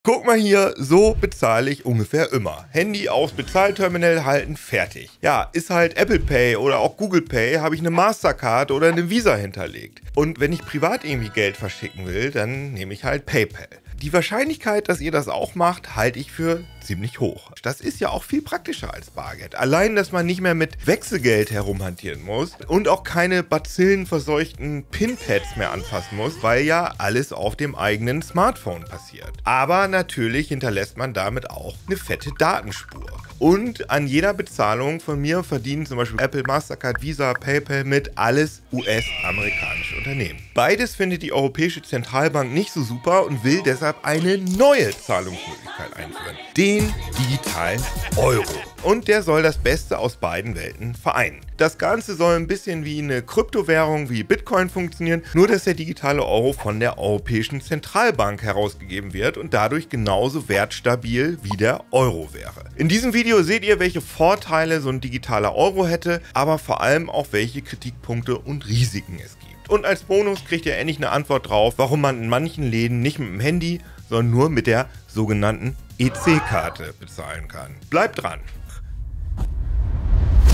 Guck mal hier, so bezahle ich ungefähr immer. Handy aufs Bezahlterminal halten, fertig. Ja, ist halt Apple Pay oder auch Google Pay, habe ich eine Mastercard oder eine Visa hinterlegt. Und wenn ich privat irgendwie Geld verschicken will, dann nehme ich halt PayPal. Die Wahrscheinlichkeit, dass ihr das auch macht, halte ich für ziemlich hoch. Das ist ja auch viel praktischer als Bargeld. Allein, dass man nicht mehr mit Wechselgeld herumhantieren muss und auch keine bazillenverseuchten Pinpads mehr anfassen muss, weil ja alles auf dem eigenen Smartphone passiert. Aber natürlich hinterlässt man damit auch eine fette Datenspur. Und an jeder Bezahlung von mir verdienen zum Beispiel Apple, Mastercard, Visa, PayPal mit alles US-amerikanische Unternehmen. Beides findet die Europäische Zentralbank nicht so super und will deshalb eine neue Zahlungsmöglichkeit einführen. Den digitalen Euro. Und der soll das Beste aus beiden Welten vereinen. Das Ganze soll ein bisschen wie eine Kryptowährung wie Bitcoin funktionieren, nur dass der digitale Euro von der Europäischen Zentralbank herausgegeben wird und dadurch genauso wertstabil wie der Euro wäre. In diesem Video seht ihr, welche Vorteile so ein digitaler Euro hätte, aber vor allem auch welche Kritikpunkte und Risiken es gibt. Und als Bonus kriegt ihr endlich eine Antwort drauf, warum man in manchen Läden nicht mit dem Handy, sondern nur mit der sogenannten EC-Karte bezahlen kann. Bleibt dran!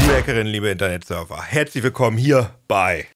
Liebe Hackerinnen, liebe Internetsurfer, herzlich willkommen hier bei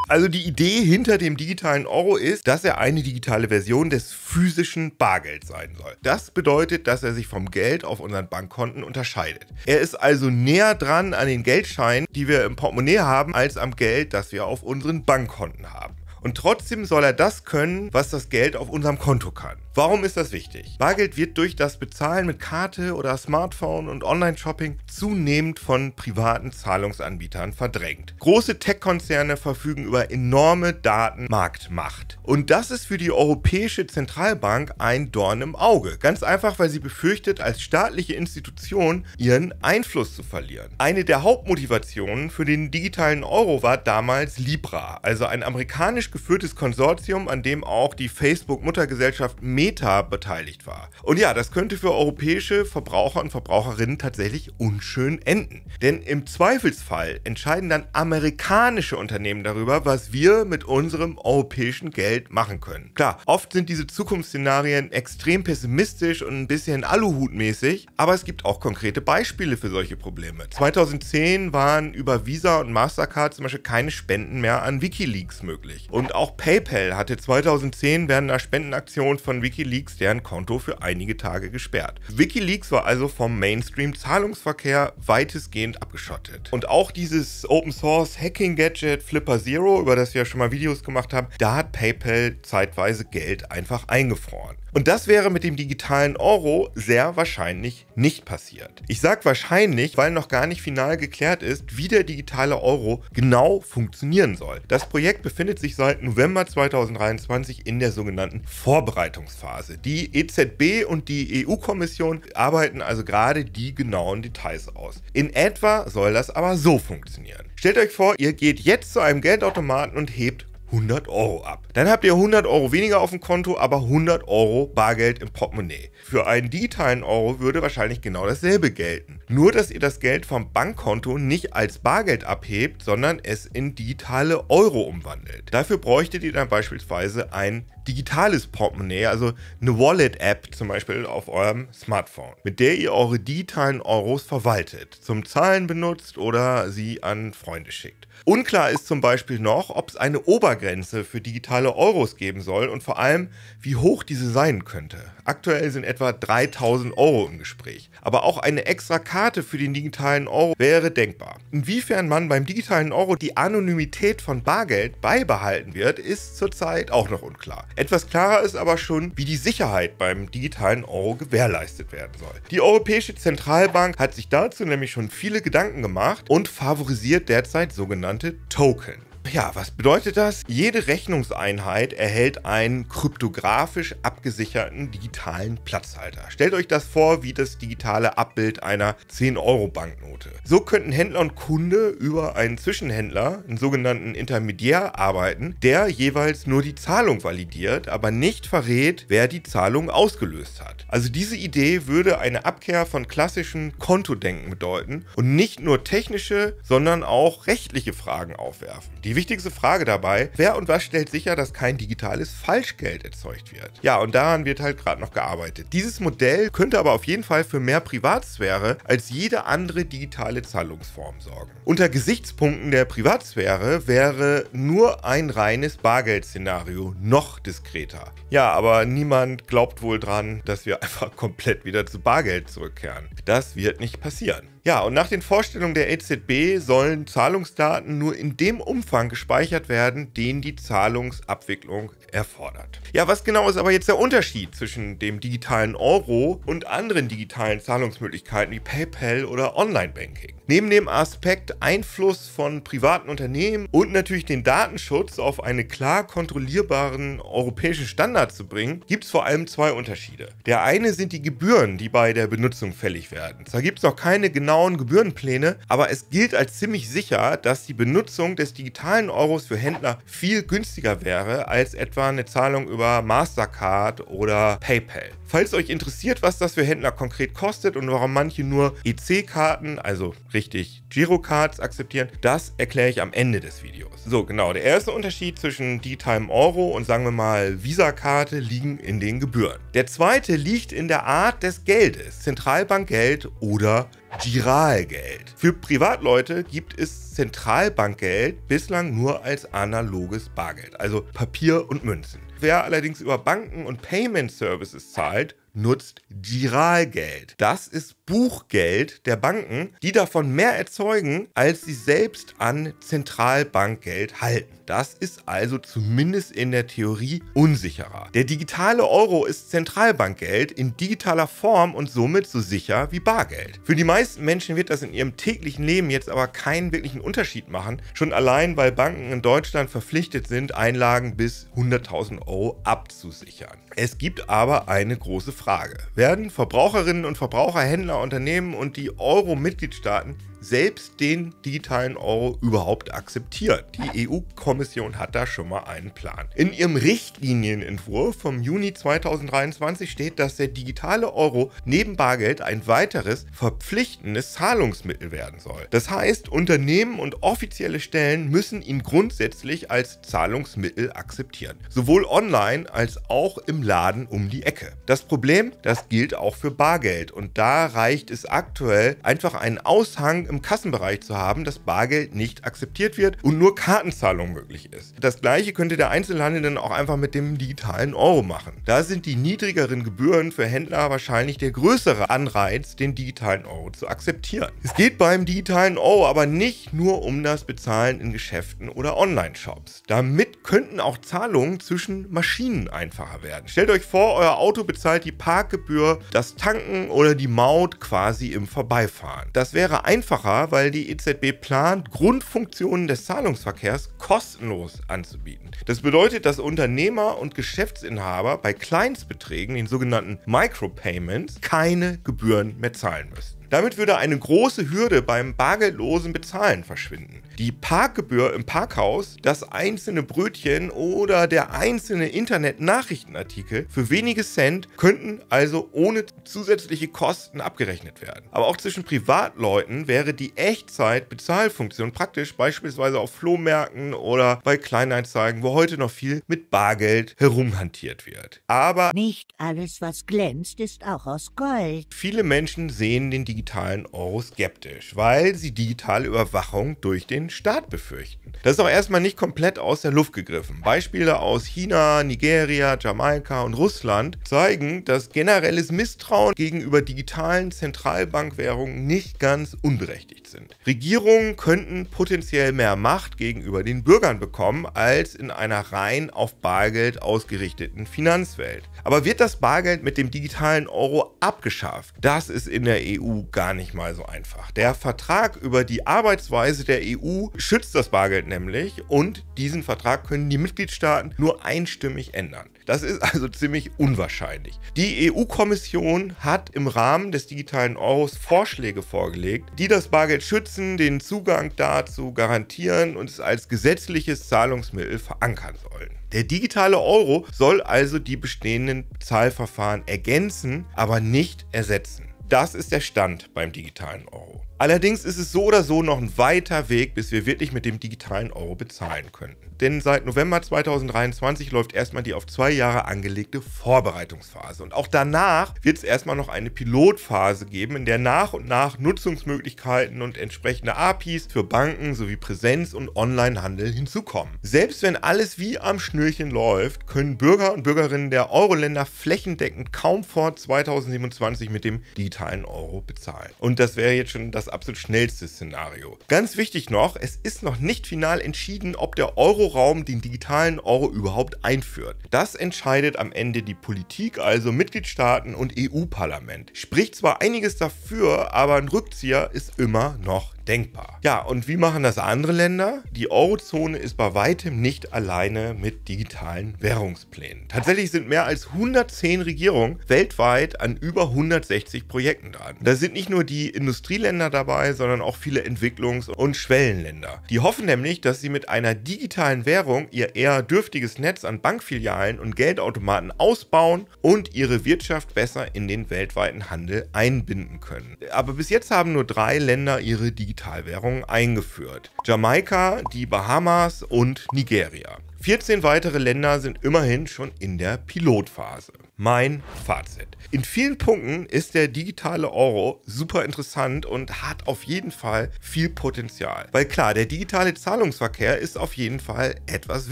Also die Idee hinter dem digitalen Euro ist, dass er eine digitale Version des physischen Bargelds sein soll. Das bedeutet, dass er sich vom Geld auf unseren Bankkonten unterscheidet. Er ist also näher dran an den Geldscheinen, die wir im Portemonnaie haben, als am Geld, das wir auf unseren Bankkonten haben. Und trotzdem soll er das können, was das Geld auf unserem Konto kann. Warum ist das wichtig? Bargeld wird durch das Bezahlen mit Karte oder Smartphone und Online-Shopping zunehmend von privaten Zahlungsanbietern verdrängt. Große Tech-Konzerne verfügen über enorme Datenmarktmacht. Und das ist für die Europäische Zentralbank ein Dorn im Auge. Ganz einfach, weil sie befürchtet, als staatliche Institution ihren Einfluss zu verlieren. Eine der Hauptmotivationen für den digitalen Euro war damals Libra, also ein amerikanisch geführtes Konsortium, an dem auch die Facebook-Muttergesellschaft Meta beteiligt war. Und ja, das könnte für europäische Verbraucher und Verbraucherinnen tatsächlich unschön enden. Denn im Zweifelsfall entscheiden dann amerikanische Unternehmen darüber, was wir mit unserem europäischen Geld machen können. Klar, oft sind diese Zukunftsszenarien extrem pessimistisch und ein bisschen Aluhutmäßig, aber es gibt auch konkrete Beispiele für solche Probleme. 2010 waren über Visa und Mastercard zum Beispiel keine Spenden mehr an WikiLeaks möglich. Und auch PayPal hatte 2010 während einer Spendenaktion von WikiLeaks deren Konto für einige Tage gesperrt. WikiLeaks war also vom Mainstream-Zahlungsverkehr weitestgehend abgeschottet. Und auch dieses Open-Source-Hacking-Gadget Flipper Zero, über das wir ja schon mal Videos gemacht haben, da hat PayPal zeitweise Geld einfach eingefroren. Und das wäre mit dem digitalen Euro sehr wahrscheinlich nicht passiert. Ich sage wahrscheinlich, weil noch gar nicht final geklärt ist, wie der digitale Euro genau funktionieren soll. Das Projekt befindet sich seit November 2023 in der sogenannten Vorbereitungsphase. Die EZB und die EU-Kommission arbeiten also gerade die genauen Details aus. In etwa soll das aber so funktionieren. Stellt euch vor, ihr geht jetzt zu einem Geldautomaten und hebt 100 Euro ab. Dann habt ihr 100 Euro weniger auf dem Konto, aber 100 Euro Bargeld im Portemonnaie. Für einen digitalen Euro würde wahrscheinlich genau dasselbe gelten. Nur, dass ihr das Geld vom Bankkonto nicht als Bargeld abhebt, sondern es in digitale Euro umwandelt. Dafür bräuchtet ihr dann beispielsweise ein digitales Portemonnaie, also eine Wallet-App zum Beispiel auf eurem Smartphone, mit der ihr eure digitalen Euros verwaltet, zum Zahlen benutzt oder sie an Freunde schickt. Unklar ist zum Beispiel noch, ob es eine Obergrenze für digitale Euros geben soll und vor allem, wie hoch diese sein könnte. Aktuell sind etwa 3.000 Euro im Gespräch. Aber auch eine extra Karte für den digitalen Euro wäre denkbar. Inwiefern man beim digitalen Euro die Anonymität von Bargeld beibehalten wird, ist zurzeit auch noch unklar. Etwas klarer ist aber schon, wie die Sicherheit beim digitalen Euro gewährleistet werden soll. Die Europäische Zentralbank hat sich dazu nämlich schon viele Gedanken gemacht und favorisiert derzeit sogenannte Token. Ja, was bedeutet das? Jede Rechnungseinheit erhält einen kryptografisch abgesicherten digitalen Platzhalter. Stellt euch das vor wie das digitale Abbild einer 10-Euro-Banknote. So könnten Händler und Kunde über einen Zwischenhändler, einen sogenannten Intermediär, arbeiten, der jeweils nur die Zahlung validiert, aber nicht verrät, wer die Zahlung ausgelöst hat. Also diese Idee würde eine Abkehr von klassischem Kontodenken bedeuten und nicht nur technische, sondern auch rechtliche Fragen aufwerfen. Die wichtigste Frage dabei: Wer und was stellt sicher, dass kein digitales Falschgeld erzeugt wird? Ja, und daran wird halt gerade noch gearbeitet. Dieses Modell könnte aber auf jeden Fall für mehr Privatsphäre als jede andere digitale Zahlungsform sorgen. Unter Gesichtspunkten der Privatsphäre wäre nur ein reines Bargeldszenario noch diskreter. Ja, aber niemand glaubt wohl dran, dass wir einfach komplett wieder zu Bargeld zurückkehren. Das wird nicht passieren. Ja, und nach den Vorstellungen der EZB sollen Zahlungsdaten nur in dem Umfang gespeichert werden, den die Zahlungsabwicklung erfordert. Ja, was genau ist aber jetzt der Unterschied zwischen dem digitalen Euro und anderen digitalen Zahlungsmöglichkeiten wie PayPal oder Online-Banking? Neben dem Aspekt Einfluss von privaten Unternehmen und natürlich den Datenschutz auf einen klar kontrollierbaren europäischen Standard zu bringen, gibt es vor allem zwei Unterschiede. Der eine sind die Gebühren, die bei der Benutzung fällig werden. Zwar gibt es noch keine genauen Gebührenpläne, aber es gilt als ziemlich sicher, dass die Benutzung des digitalen Euros für Händler viel günstiger wäre als etwa eine Zahlung über Mastercard oder PayPal. Falls euch interessiert, was das für Händler konkret kostet und warum manche nur EC-Karten, also richtig Girocards, akzeptieren, das erkläre ich am Ende des Videos. So, genau, der erste Unterschied zwischen digitalem Euro und sagen wir mal Visa-Karte liegen in den Gebühren. Der zweite liegt in der Art des Geldes, Zentralbankgeld oder Giralgeld. Für Privatleute gibt es Zentralbankgeld bislang nur als analoges Bargeld, also Papier und Münzen. Wer allerdings über Banken und Payment Services zahlt, nutzt Giralgeld. Das ist Buchgeld der Banken, die davon mehr erzeugen, als sie selbst an Zentralbankgeld halten. Das ist also zumindest in der Theorie unsicherer. Der digitale Euro ist Zentralbankgeld in digitaler Form und somit so sicher wie Bargeld. Für die meisten Menschen wird das in ihrem täglichen Leben jetzt aber keinen wirklichen Unterschied machen, schon allein, weil Banken in Deutschland verpflichtet sind, Einlagen bis 100.000 € abzusichern. Es gibt aber eine große Frage. Werden Verbraucherinnen und Verbraucher, Händler, Unternehmen und die Euro-Mitgliedstaaten selbst den digitalen Euro überhaupt akzeptieren? Die EU-Kommission hat da schon mal einen Plan. In ihrem Richtlinienentwurf vom Juni 2023 steht, dass der digitale Euro neben Bargeld ein weiteres verpflichtendes Zahlungsmittel werden soll. Das heißt, Unternehmen und offizielle Stellen müssen ihn grundsätzlich als Zahlungsmittel akzeptieren. Sowohl online als auch im Laden um die Ecke. Das Problem, das gilt auch für Bargeld und da reicht es aktuell einfach einen Aushang im Kassenbereich zu haben, dass Bargeld nicht akzeptiert wird und nur Kartenzahlung möglich ist. Das gleiche könnte der Einzelhandel dann auch einfach mit dem digitalen Euro machen. Da sind die niedrigeren Gebühren für Händler wahrscheinlich der größere Anreiz, den digitalen Euro zu akzeptieren. Es geht beim digitalen Euro aber nicht nur um das Bezahlen in Geschäften oder Online-Shops. Damit könnten auch Zahlungen zwischen Maschinen einfacher werden. Stellt euch vor, euer Auto bezahlt die Parkgebühr, das Tanken oder die Maut quasi im Vorbeifahren. Das wäre einfacher, weil die EZB plant, Grundfunktionen des Zahlungsverkehrs kostenlos anzubieten. Das bedeutet, dass Unternehmer und Geschäftsinhaber bei Kleinstbeträgen, den sogenannten Micropayments, keine Gebühren mehr zahlen müssten. Damit würde eine große Hürde beim bargeldlosen Bezahlen verschwinden. Die Parkgebühr im Parkhaus, das einzelne Brötchen oder der einzelne Internet-Nachrichtenartikel für wenige Cent könnten also ohne zusätzliche Kosten abgerechnet werden. Aber auch zwischen Privatleuten wäre die Echtzeit-Bezahlfunktion praktisch, beispielsweise auf Flohmärkten oder bei Kleinanzeigen, wo heute noch viel mit Bargeld herumhantiert wird. Aber nicht alles, was glänzt, ist auch aus Gold. Viele Menschen sehen den digitalen Euro skeptisch, weil sie digitale Überwachung durch den Staat befürchten. Das ist auch erstmal nicht komplett aus der Luft gegriffen. Beispiele aus China, Nigeria, Jamaika und Russland zeigen, dass generelles Misstrauen gegenüber digitalen Zentralbankwährungen nicht ganz unberechtigt sind. Regierungen könnten potenziell mehr Macht gegenüber den Bürgern bekommen, als in einer rein auf Bargeld ausgerichteten Finanzwelt. Aber wird das Bargeld mit dem digitalen Euro abgeschafft? Das ist in der EU gar nicht mal so einfach. Der Vertrag über die Arbeitsweise der EU schützt das Bargeld nämlich und diesen Vertrag können die Mitgliedstaaten nur einstimmig ändern. Das ist also ziemlich unwahrscheinlich. Die EU-Kommission hat im Rahmen des digitalen Euros Vorschläge vorgelegt, die das Bargeld schützen, den Zugang dazu garantieren und es als gesetzliches Zahlungsmittel verankern sollen. Der digitale Euro soll also die bestehenden Zahlverfahren ergänzen, aber nicht ersetzen. Das ist der Stand beim digitalen Euro. Allerdings ist es so oder so noch ein weiter Weg, bis wir wirklich mit dem digitalen Euro bezahlen könnten. Denn seit November 2023 läuft erstmal die auf 2 Jahre angelegte Vorbereitungsphase. Und auch danach wird es erstmal noch eine Pilotphase geben, in der nach und nach Nutzungsmöglichkeiten und entsprechende APIs für Banken sowie Präsenz- und Onlinehandel hinzukommen. Selbst wenn alles wie am Schnürchen läuft, können Bürger und Bürgerinnen der Euro-Länder flächendeckend kaum vor 2027 mit dem digitalen Euro bezahlen. Und das wäre jetzt schon das absolut schnellste Szenario. Ganz wichtig noch, es ist noch nicht final entschieden, ob der Euroraum den digitalen Euro überhaupt einführt. Das entscheidet am Ende die Politik, also Mitgliedstaaten und EU-Parlament. Spricht zwar einiges dafür, aber ein Rückzieher ist immer noch denkbar. Ja, und wie machen das andere Länder? Die Eurozone ist bei weitem nicht alleine mit digitalen Währungsplänen. Tatsächlich sind mehr als 110 Regierungen weltweit an über 160 Projekten dran. Da sind nicht nur die Industrieländer dabei, sondern auch viele Entwicklungs- und Schwellenländer. Die hoffen nämlich, dass sie mit einer digitalen Währung ihr eher dürftiges Netz an Bankfilialen und Geldautomaten ausbauen und ihre Wirtschaft besser in den weltweiten Handel einbinden können. Aber bis jetzt haben nur 3 Länder ihre Digitalwährung eingeführt: Jamaika, die Bahamas und Nigeria. 14 weitere Länder sind immerhin schon in der Pilotphase. Mein Fazit: In vielen Punkten ist der digitale Euro super interessant und hat auf jeden Fall viel Potenzial. Weil klar, der digitale Zahlungsverkehr ist auf jeden Fall etwas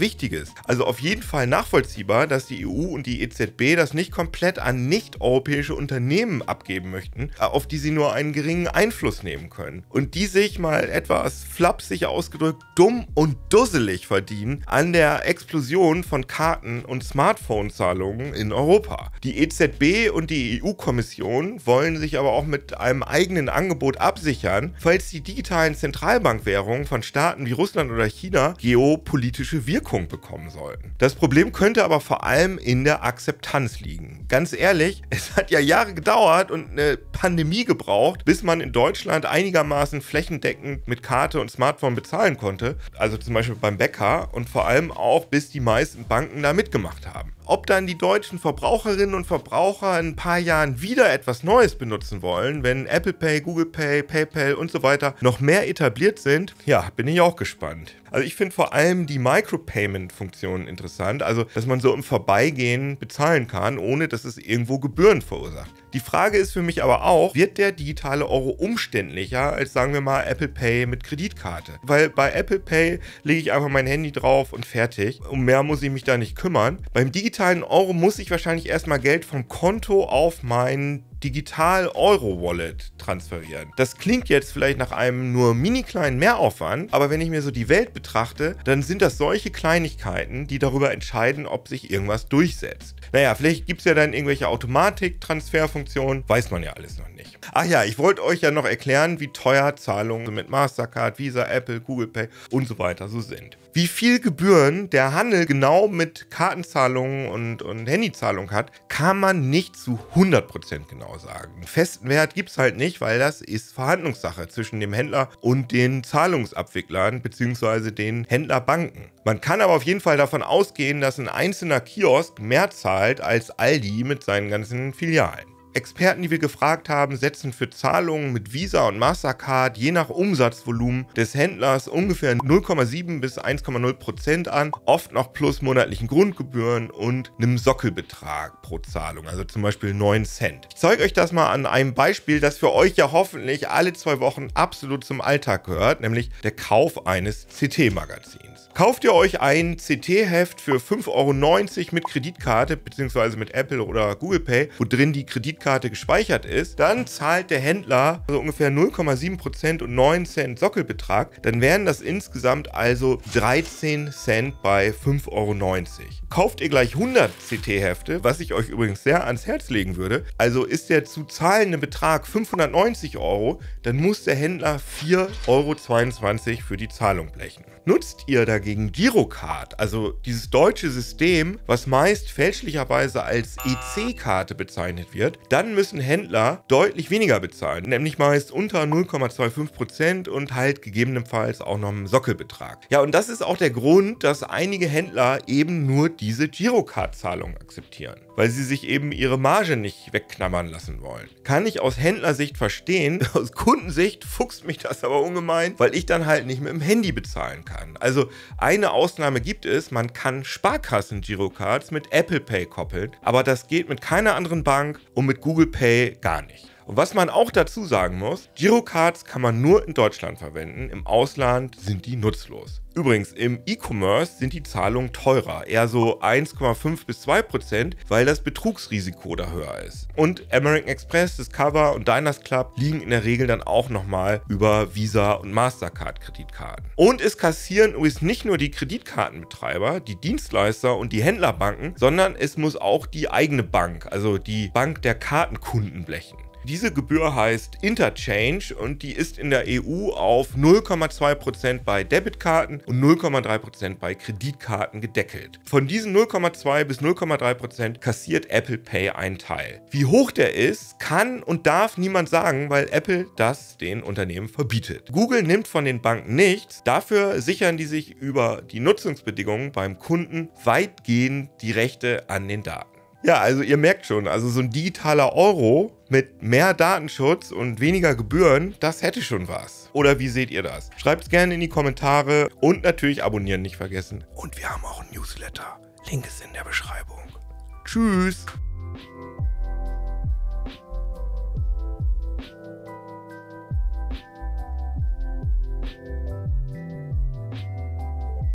Wichtiges. Also auf jeden Fall nachvollziehbar, dass die EU und die EZB das nicht komplett an nicht-europäische Unternehmen abgeben möchten, auf die sie nur einen geringen Einfluss nehmen können. Und die sich mal etwas flapsig ausgedrückt dumm und dusselig verdienen an der Explosion von Karten- und Smartphone-Zahlungen in Europa. Die EZB und die EU-Kommission wollen sich aber auch mit einem eigenen Angebot absichern, falls die digitalen Zentralbankwährungen von Staaten wie Russland oder China geopolitische Wirkung bekommen sollten. Das Problem könnte aber vor allem in der Akzeptanz liegen. Ganz ehrlich, es hat ja Jahre gedauert und eine Pandemie gebraucht, bis man in Deutschland einigermaßen flächendeckend mit Karte und Smartphone bezahlen konnte, also zum Beispiel beim Bäcker, und vor allem auch, bis die meisten Banken da mitgemacht haben. Ob dann die deutschen Verbraucherinnen und Verbraucher in ein paar Jahren wieder etwas Neues benutzen wollen, wenn Apple Pay, Google Pay, PayPal und so weiter noch mehr etabliert sind, ja, bin ich auch gespannt. Also ich finde vor allem die Micropayment-Funktion interessant, also dass man so im Vorbeigehen bezahlen kann, ohne dass es irgendwo Gebühren verursacht. Die Frage ist für mich aber auch, wird der digitale Euro umständlicher als, sagen wir mal, Apple Pay mit Kreditkarte? Weil bei Apple Pay lege ich einfach mein Handy drauf und fertig. Um mehr muss ich mich da nicht kümmern. Beim digitalen Euro muss ich wahrscheinlich erstmal Geld vom Konto auf mein Digital-Euro-Wallet transferieren. Das klingt jetzt vielleicht nach einem nur mini kleinen Mehraufwand, aber wenn ich mir so die Welt betrachte, dann sind das solche Kleinigkeiten, die darüber entscheiden, ob sich irgendwas durchsetzt. Naja, vielleicht gibt es ja dann irgendwelche Automatik-Transferfunktionen, weiß man ja alles noch nicht. Ach ja, ich wollte euch ja noch erklären, wie teuer Zahlungen mit Mastercard, Visa, Apple, Google Pay und so weiter so sind. Wie viel Gebühren der Handel genau mit Kartenzahlungen und Handyzahlungen hat, kann man nicht zu 100% genau sagen. Einen festen Wert gibt es halt nicht, weil das ist Verhandlungssache zwischen dem Händler und den Zahlungsabwicklern bzw. den Händlerbanken. Man kann aber auf jeden Fall davon ausgehen, dass ein einzelner Kiosk mehr zahlt als Aldi mit seinen ganzen Filialen. Experten, die wir gefragt haben, setzen für Zahlungen mit Visa und Mastercard je nach Umsatzvolumen des Händlers ungefähr 0,7 bis 1,0% an, oft noch plus monatlichen Grundgebühren und einem Sockelbetrag pro Zahlung, also zum Beispiel 9 Cent. Ich zeige euch das mal an einem Beispiel, das für euch ja hoffentlich alle 2 Wochen absolut zum Alltag gehört, nämlich der Kauf eines CT-Magazins. Kauft ihr euch ein CT-Heft für 5,90 € mit Kreditkarte bzw. mit Apple oder Google Pay, wo drin die Kreditkarte gespeichert ist, dann zahlt der Händler also ungefähr 0,7% und 9 Cent Sockelbetrag, dann wären das insgesamt also 13 Cent bei 5,90 €. Kauft ihr gleich 100 CT-Hefte, was ich euch übrigens sehr ans Herz legen würde, also ist der zu zahlende Betrag 590 €, dann muss der Händler 4,22 € für die Zahlung blechen. Nutzt ihr dagegen Girocard, also dieses deutsche System, was meist fälschlicherweise als EC-Karte bezeichnet wird, dann müssen Händler deutlich weniger bezahlen, nämlich meist unter 0,25% und halt gegebenenfalls auch noch einen Sockelbetrag. Ja, und das ist auch der Grund, dass einige Händler eben nur diese Girocard-Zahlung akzeptieren, weil sie sich eben ihre Marge nicht wegknabbern lassen wollen. Kann ich aus Händlersicht verstehen, aus Kundensicht fuchst mich das aber ungemein, weil ich dann halt nicht mit dem Handy bezahlen kann. Also eine Ausnahme gibt es, man kann Sparkassen-Girocards mit Apple Pay koppeln, aber das geht mit keiner anderen Bank und mit Google Pay gar nicht. Und was man auch dazu sagen muss, Girocards kann man nur in Deutschland verwenden, im Ausland sind die nutzlos. Übrigens, im E-Commerce sind die Zahlungen teurer, eher so 1,5 bis 2%, weil das Betrugsrisiko da höher ist. Und American Express, Discover und Diners Club liegen in der Regel dann auch nochmal über Visa und Mastercard-Kreditkarten. Und es kassieren übrigens nicht nur die Kreditkartenbetreiber, die Dienstleister und die Händlerbanken, sondern es muss auch die eigene Bank, also die Bank der Kartenkunden blechen. Diese Gebühr heißt Interchange und die ist in der EU auf 0,2% bei Debitkarten und 0,3% bei Kreditkarten gedeckelt. Von diesen 0,2 bis 0,3% kassiert Apple Pay einen Teil. Wie hoch der ist, kann und darf niemand sagen, weil Apple das den Unternehmen verbietet. Google nimmt von den Banken nichts, dafür sichern die sich über die Nutzungsbedingungen beim Kunden weitgehend die Rechte an den Daten. Ja, also ihr merkt schon, also so ein digitaler Euro mit mehr Datenschutz und weniger Gebühren, das hätte schon was. Oder wie seht ihr das? Schreibt es gerne in die Kommentare und natürlich abonnieren nicht vergessen. Und wir haben auch ein Newsletter. Link ist in der Beschreibung. Tschüss!